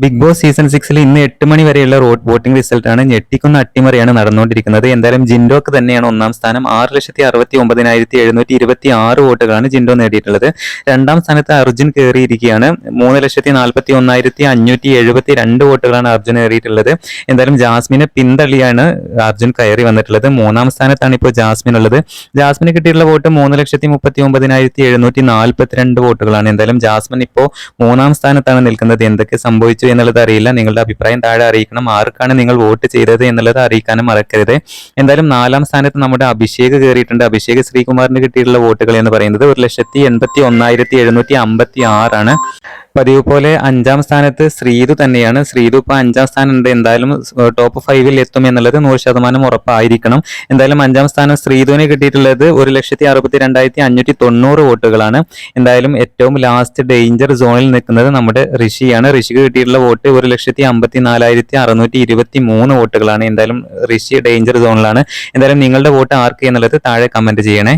Big boss season 6 ഇന്ന് 8 മണി വരെയുള്ള voting റിസൾട്ടാണ്. ഞെട്ടിക്കുന്ന അട്ടിമറിയാണ് നടന്നുകൊണ്ടിരിക്കുന്നത്. എന്തായാലും ജിൻഡോക്ക് തന്നെയാണ് ഒന്നാം സ്ഥാനം. 6,69,726 വോട്ടുകളാണ് ജിൻഡോ നേടിയിട്ടുള്ളത്. രണ്ടാം സ്ഥാനത്ത് അർജുൻ കയറിയിരിക്കുകയാണ്. 3,41,572 വോട്ടുകളാണ് അർജുൻ കയറിയിട്ടുള്ളത്. എന്തായാലും ജാസ്മിനെ പിന്തള്ളിയാണ് അർജുൻ കയറി വന്നിട്ടുള്ളത്. മൂന്നാം സ്ഥാനത്താണ് ഇപ്പോൾ ജാസ്മിൻ ഉള്ളത്. ജാസ്മിന് കിട്ടിയിട്ടുള്ള വോട്ട് 3,39,942 വോട്ടുകളാണ്. എന്തായാലും ജാസ്മിൻ ഇപ്പോൾ മൂന്നാം സ്ഥാനത്താണ് നിൽക്കുന്നത്. എന്തൊക്കെ സംഭവിച്ചു എന്നുള്ളത് അറിയില്ല. നിങ്ങളുടെ അഭിപ്രായം താഴെ അറിയിക്കണം. ആർക്കാണ് നിങ്ങൾ വോട്ട് ചെയ്തത് എന്നുള്ളത് അറിയിക്കാനും മറക്കരുത്. എന്തായാലും നാലാം സ്ഥാനത്ത് നമ്മുടെ അഭിഷേക് കയറിയിട്ടുണ്ട്. അഭിഷേക് ശ്രീകുമാറിന് കിട്ടിയിട്ടുള്ള വോട്ടുകൾ എന്ന് പറയുന്നത് 1,81,156 ആണ്. പതിവ് പോലെ അഞ്ചാം സ്ഥാനത്ത് ശ്രീതു തന്നെയാണ്. ശ്രീതു ഇപ്പോൾ അഞ്ചാം സ്ഥാനം ഉണ്ട്. എന്തായാലും ടോപ്പ് 5 എത്തും എന്നുള്ളത് 100% ഉറപ്പായിരിക്കണം. എന്തായാലും അഞ്ചാം സ്ഥാനം ശ്രീതുവിന് കിട്ടിയിട്ടുള്ളത് 1,62,590 വോട്ടുകളാണ്. എന്തായാലും ഏറ്റവും ലാസ്റ്റ് ഡേഞ്ചർ സോണിൽ നിൽക്കുന്നത് നമ്മുടെ ഋഷിയാണ്. ഋഷിക്ക് കിട്ടിയിട്ടുള്ള വോട്ട് 1,54,623 വോട്ടുകളാണ്. എന്തായാലും ഋഷി ഡേഞ്ചർ സോണിലാണ്. എന്തായാലും നിങ്ങളുടെ വോട്ട് ആർക്ക് എന്നുള്ളത് താഴെ കമന്റ് ചെയ്യണേ.